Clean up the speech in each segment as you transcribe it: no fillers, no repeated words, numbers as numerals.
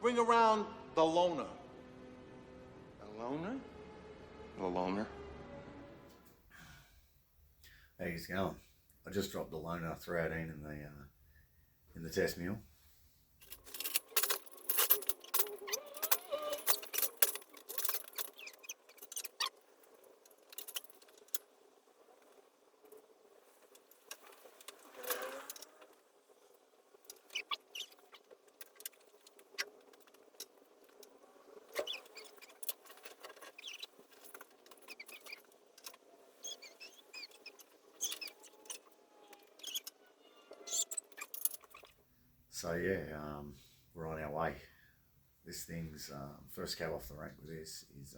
Bring around the loner. The loner? The loner? How he's going? I just dropped the loner 318 in the test mule. So yeah, we're on our way. This thing's first cab off the rank with this is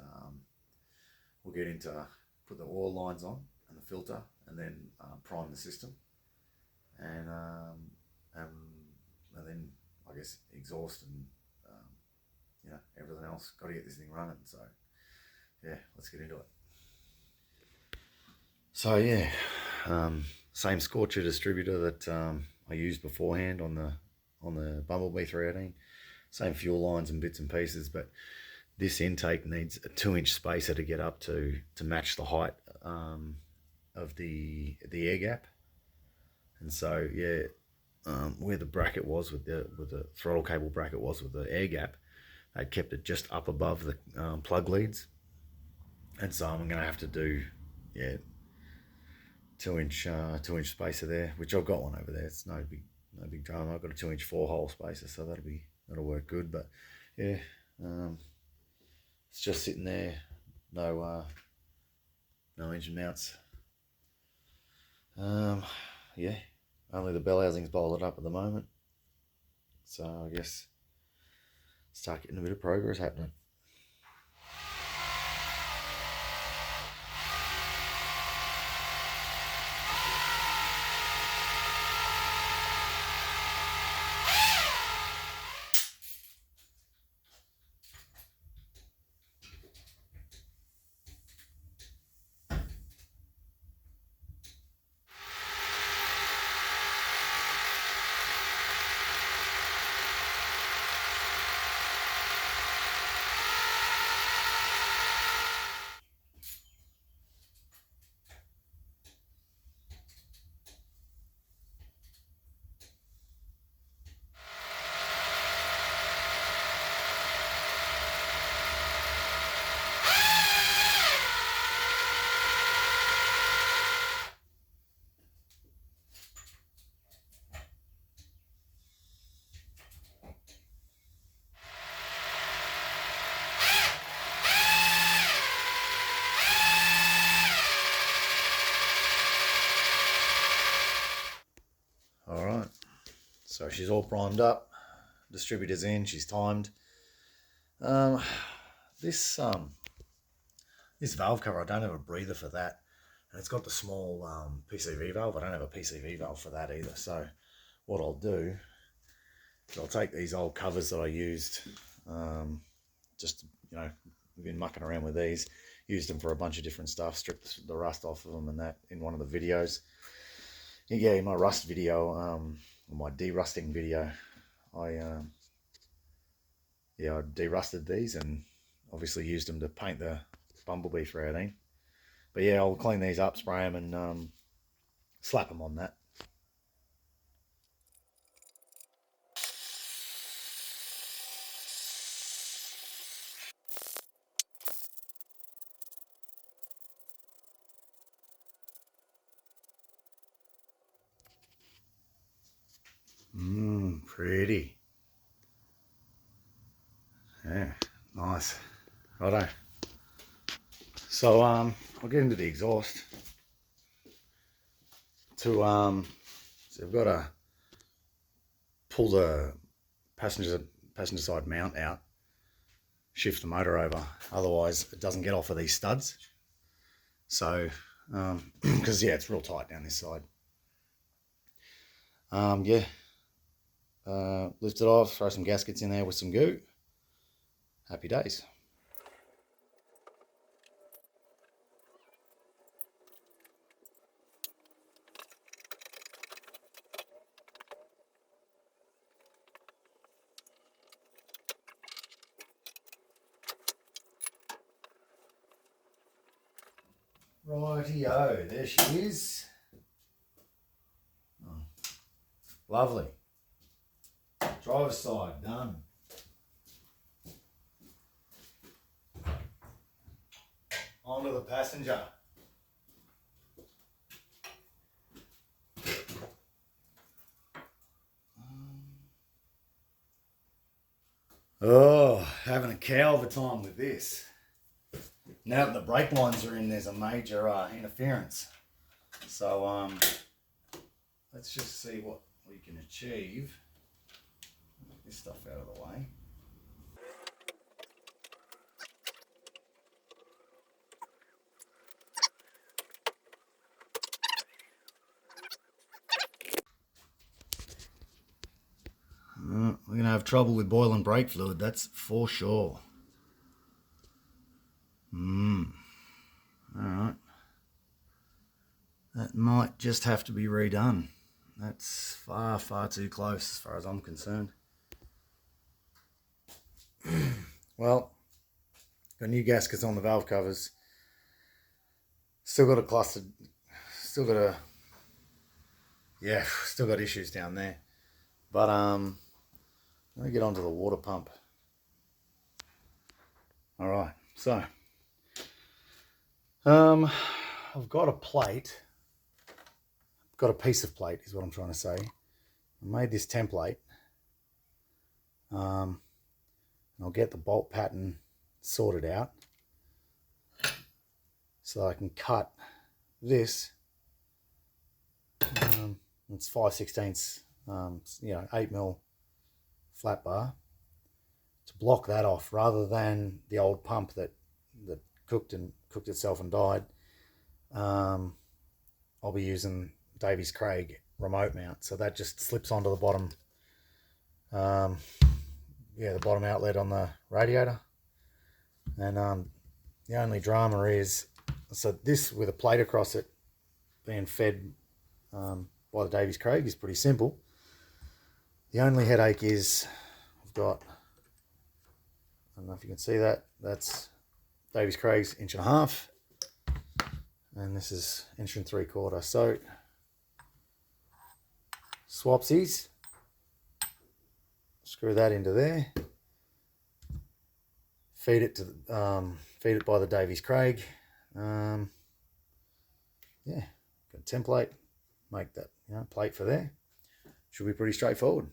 we'll get into put the oil lines on and the filter, and then prime the system, and then I guess exhaust and everything else. Got to get this thing running. So yeah, let's get into it. So yeah, same scorcher distributor that I used beforehand on the Bumblebee 318. Same fuel lines and bits and pieces, but this intake needs a 2-inch spacer to get up to match the height of the air gap. And so yeah, where the bracket was with the throttle cable bracket was with the air gap, they kept it just up above the plug leads. And so I'm gonna have to do 2-inch spacer there, which I've got one over there. It's no big drama. I've got a 2-inch 4-hole spacer, so that'll work good. But yeah, it's just sitting there, no engine mounts. Yeah, only the bell housing's bolted up at the moment, so I guess start getting a bit of progress happening. All right, so she's all primed up, distributor's in, she's timed. This valve cover, I don't have a breather for that, and it's got the small PCV valve. I don't have a PCV valve for that either. So what I'll do is I'll take these old covers that I used, just, we've been mucking around with these, used them for a bunch of different stuff, stripped the rust off of them and that in one of the videos. Yeah, in my rust video, my derusting video, I derusted these and obviously used them to paint the Bumblebee 318. But yeah, I'll clean these up, spray them, and slap them on that. Pretty. Yeah, nice. Righto. So I'll get into the exhaust. So I've got to pull the passenger side mount out, shift the motor over, otherwise it doesn't get off of these studs. So because yeah, it's real tight down this side. Lift it off, throw some gaskets in there with some goo. Happy days. Rightio, there she is. Oh, lovely. Driver's side, done. On to the passenger. Oh, having a cow of a time with this. Now that the brake lines are in, there's a major interference. So let's just see what we can achieve. Get this stuff out of the way. We're going to have trouble with boiling brake fluid, that's for sure. Alright. That might just have to be redone. That's far, far too close as far as I'm concerned. Well, got new gaskets on the valve covers. Still got a cluster. Still got issues down there. But let me get onto the water pump. Alright, so I've got a plate. I've got a piece of plate is what I'm trying to say. I made this template. I'll get the bolt pattern sorted out so I can cut this. It's 5/16, 8mm flat bar to block that off, rather than the old pump that cooked itself and died. I'll be using Davies Craig remote mount, so that just slips onto the bottom. The bottom outlet on the radiator. And the only drama is, so this with a plate across it being fed by the Davies Craig is pretty simple. The only headache is I've got, I don't know if you can see that, that's Davies Craig's 1.5 inch, and this is 1 3/4 inch. So swapsies, screw that into there, feed it by the Davies Craig. Got a template, make that plate for there. Should be pretty straightforward.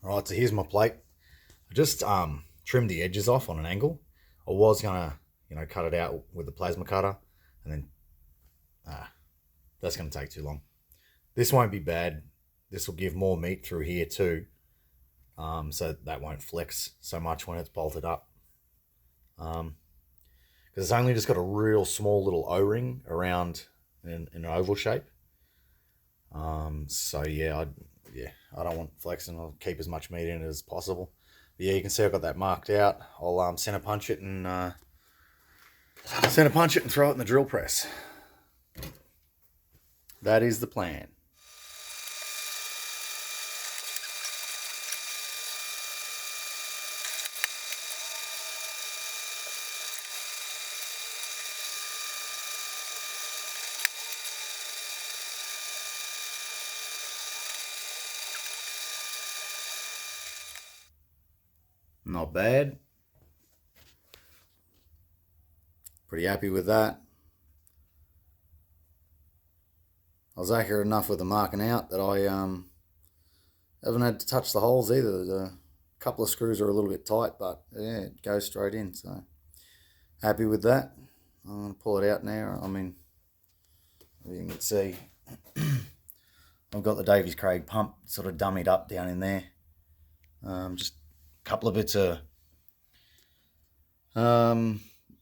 Alright, so here's my plate. I just trimmed the edges off on an angle. I was gonna, cut it out with the plasma cutter, and then that's gonna take too long. This won't be bad. This will give more meat through here too, so that won't flex so much when it's bolted up. Because it's only just got a real small little O-ring around in an oval shape. So I don't want flexing. I'll keep as much meat in it as possible. But yeah, you can see I've got that marked out. I'll center punch it and throw it in the drill press. That is the plan. Not bad. Pretty happy with that. I was accurate enough with the marking out that I haven't had to touch the holes either. The couple of screws are a little bit tight, but yeah, it goes straight in. So happy with that. I'm going to pull it out now. I mean, you can see I've got the Davies Craig pump sort of dummied up down in there. Just a couple of bits of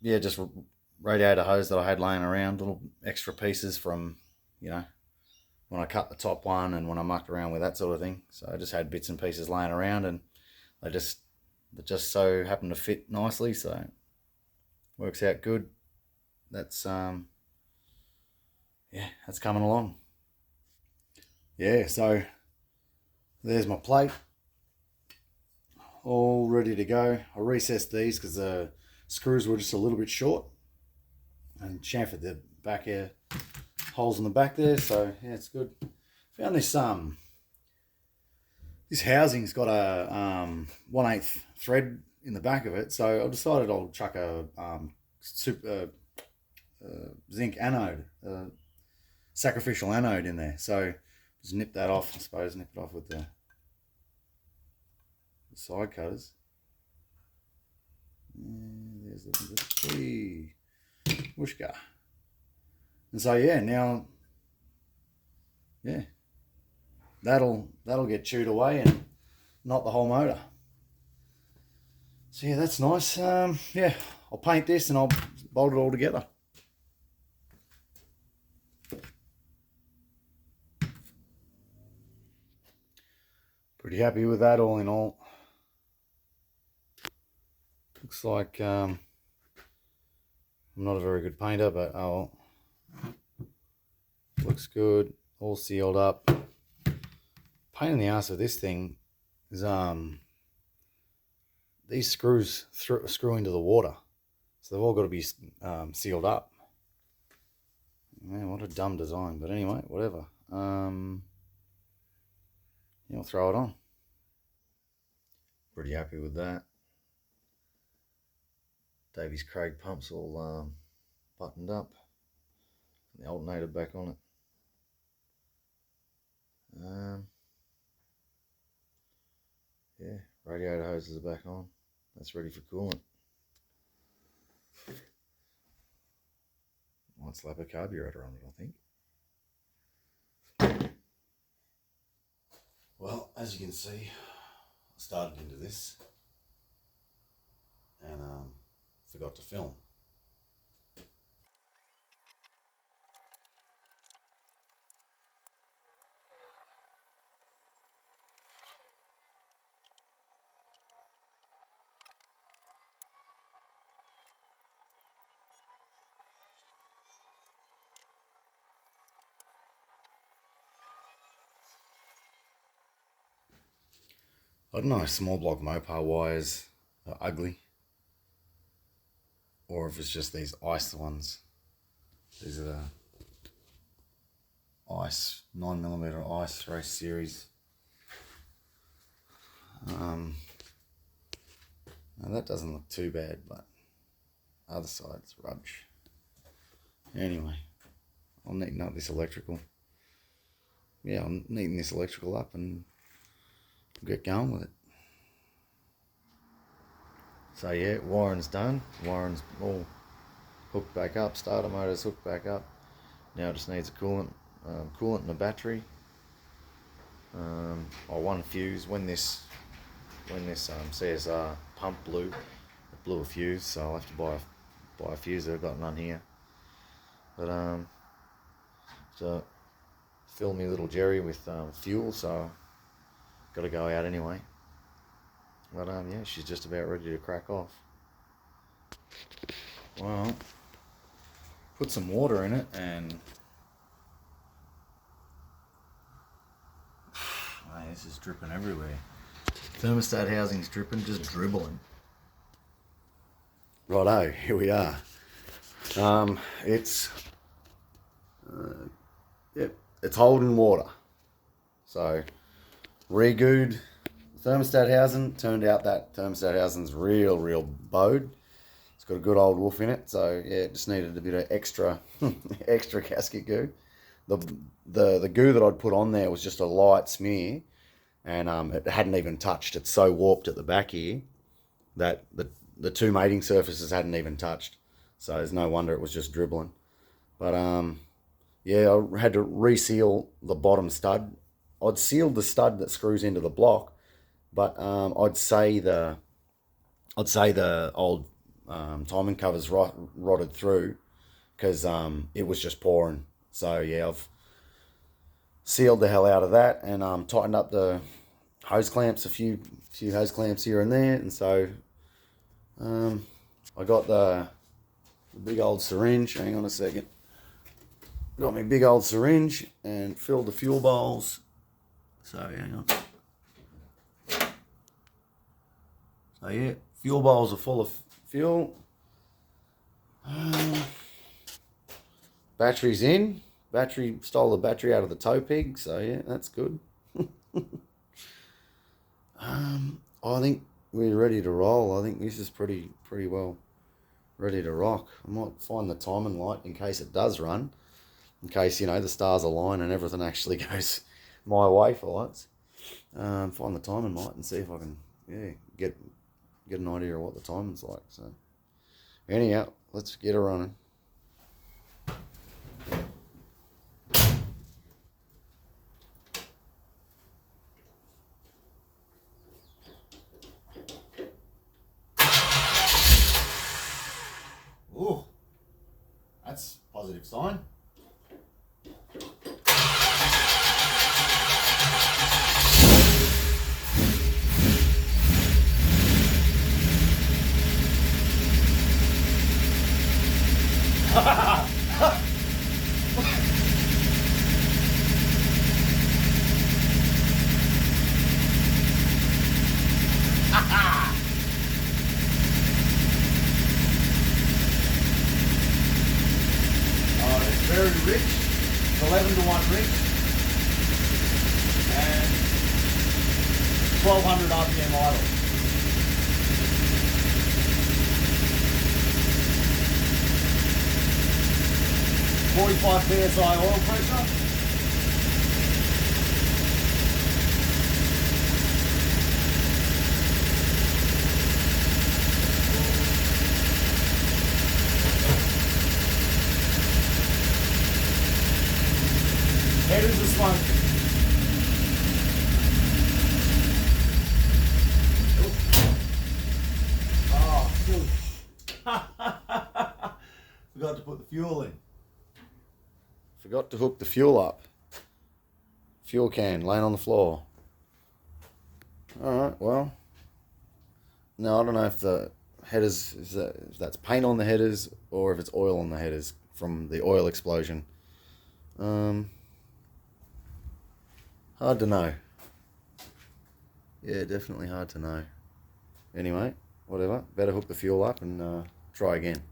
just radiator hose that I had laying around, little extra pieces from when I cut the top one and when I mucked around with that sort of thing. So I just had bits and pieces laying around, and they just that just so happen to fit nicely, so works out good. That's yeah, that's coming along. Yeah, so there's my plate, all ready to go. I recessed these because the screws were just a little bit short, and chamfered the back here, holes in the back there. So yeah, it's good. Found this this housing's got a 1/8 thread in the back of it, so I decided I'll chuck a zinc anode, sacrificial anode in there. So just nip that off, I suppose. Nip it off with the side cutters. And there's the whooshka. And so yeah, now yeah, that'll get chewed away and not the whole motor. So yeah, that's nice. Yeah, I'll paint this and I'll bolt it all together. Pretty happy with that all in all. Looks like I'm not a very good painter, but oh, looks good. All sealed up. Pain in the ass of this thing is these screws screw into the water, so they've all got to be sealed up. Man, what a dumb design. But anyway, whatever. Yeah, I'll throw it on. Pretty happy with that. Davies Craig pumps all buttoned up. The alternator back on it. Yeah, radiator hoses are back on. That's ready for coolant. Might slap a carburetor on it, I think. Well, as you can see, I started into this and forgot to film. I don't know if small block Mopar wires are ugly or if it's just these ice ones. These are the ice 9mm ice race series. Now that doesn't look too bad, but other side's rubbish. Anyway, I'll neaten up this electrical. Yeah, I'll neaten this electrical up and get going with it. So yeah, wiring's done. Wiring's all hooked back up. Starter motor's hooked back up. Now it just needs a coolant and a battery. One fuse. When this CSR pump blew, it blew a fuse. So I'll have to buy a fuse. I've got none here. But so fill me little Jerry with fuel. So got to go out anyway. But yeah, she's just about ready to crack off. Well, put some water in it and this is dripping everywhere. Thermostat housing's dripping, just dribbling. Righto, here we are. It's holding water. So re-gooed thermostat housing. Turned out that thermostat housing's real bowed. It's got a good old woof in it, so yeah, it just needed a bit of extra gasket goo. The goo that I'd put on there was just a light smear, and it hadn't even touched. It's so warped at the back here that the two mating surfaces hadn't even touched. So there's no wonder it was just dribbling. But yeah, I had to reseal the bottom stud. I'd sealed the stud that screws into the block, but I'd say the old timing covers rotted through because it was just pouring. So yeah, I've sealed the hell out of that and tightened up the hose clamps, a few hose clamps here and there, and so I got the big old syringe. Hang on a second. Got my big old syringe and filled the fuel bowls. So hang on. So yeah, fuel bowls are full of fuel. Battery's in. Stole the battery out of the tow pig, so yeah, that's good. I think we're ready to roll. I think this is pretty well ready to rock. I might find the timing light in case it does run, in case, you know, the stars align and everything actually goes my way for lights. Find the timing light and see if I can, yeah, get an idea of what the timing's like. So anyhow, let's get her running. Ooh, that's a positive sign. Very rich, 11-to-1 rich, and 1200 RPM idle. .45 psi oil pressure. Headers are smoking. Oh, fuel. Forgot to put the fuel in. Forgot to hook the fuel up. Fuel can laying on the floor. Alright, well. No, I don't know if the headers, if that's paint on the headers or if it's oil on the headers from the oil explosion. Hard to know. Yeah, definitely hard to know. Anyway, whatever. Better hook the fuel up and try again.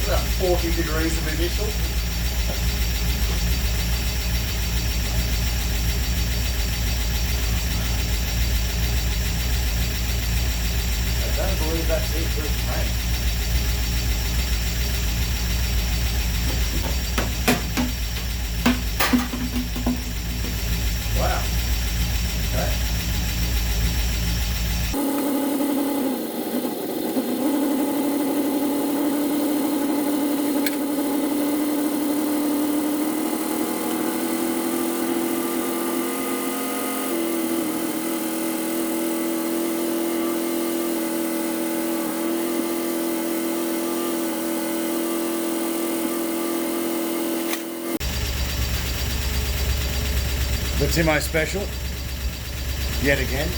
About 40 degrees of initial. I don't believe that's it for its paint. Wow. Okay. Timo special, yet again.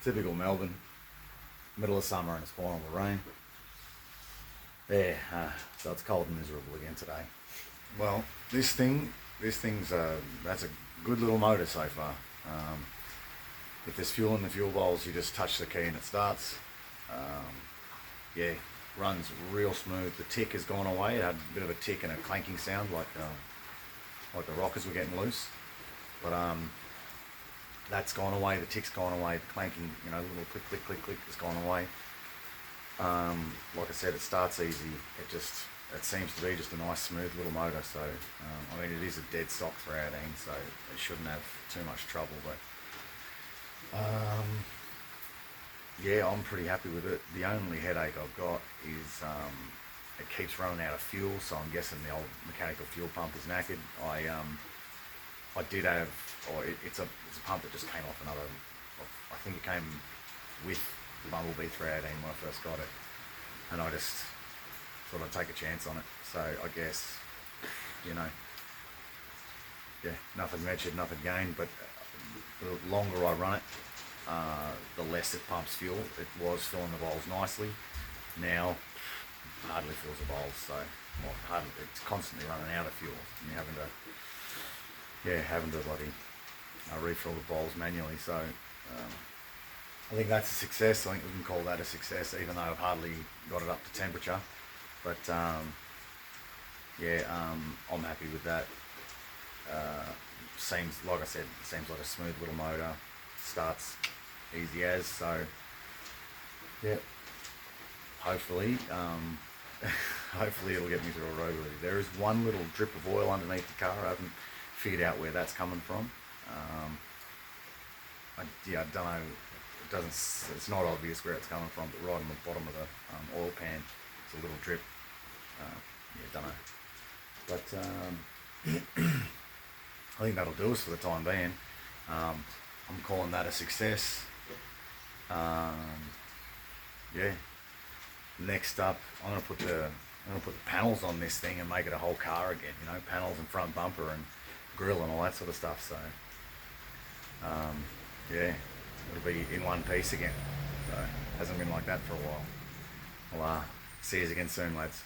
Typical Melbourne, middle of summer and it's pouring all the rain. So it's cold and miserable again today. Well, this thing's that's a good little motor so far. If there's fuel in the fuel bowls, you just touch the key and it starts. Yeah, runs real smooth. The tick has gone away. It had a bit of a tick and a clanking sound like the rockers were getting loose, but that's gone away. The tick's gone away. The clanking, little click, click, click, click has gone away. Like I said, it starts easy. It seems to be just a nice, smooth little motor. So, it is a dead stock 318, so it shouldn't have too much trouble. But yeah, I'm pretty happy with it. The only headache I've got is it keeps running out of fuel. So I'm guessing the old mechanical fuel pump is knackered. I did have, it's a pump that just came off another, I think it came with the Bumblebee 318 when I first got it, and I just thought I'd take a chance on it. So I guess, yeah, nothing ventured, nothing gained, but the longer I run it, the less it pumps fuel. It was filling the bowls nicely. Now, hardly fills the bowls, so it's constantly running out of fuel, and you're having to bloody refill the bowls manually. So I think that's a success. I think we can call that a success, even though I've hardly got it up to temperature. But I'm happy with that. Seems, like I said, seems like a smooth little motor. Starts easy as. So yeah, hopefully it'll get me through a roadworthy. There is one little drip of oil underneath the car. I haven't figured out where that's coming from. I don't know. It's not obvious where it's coming from, but right on the bottom of the oil pan, it's a little drip. Don't know. But I think that'll do us for the time being. I'm calling that a success. Yeah. Next up, I'm gonna put the panels on this thing and make it a whole car again. Panels and front bumper and grill and all that sort of stuff. So yeah, it'll be in one piece again. So hasn't been like that for a while. Well, see you again soon, lads.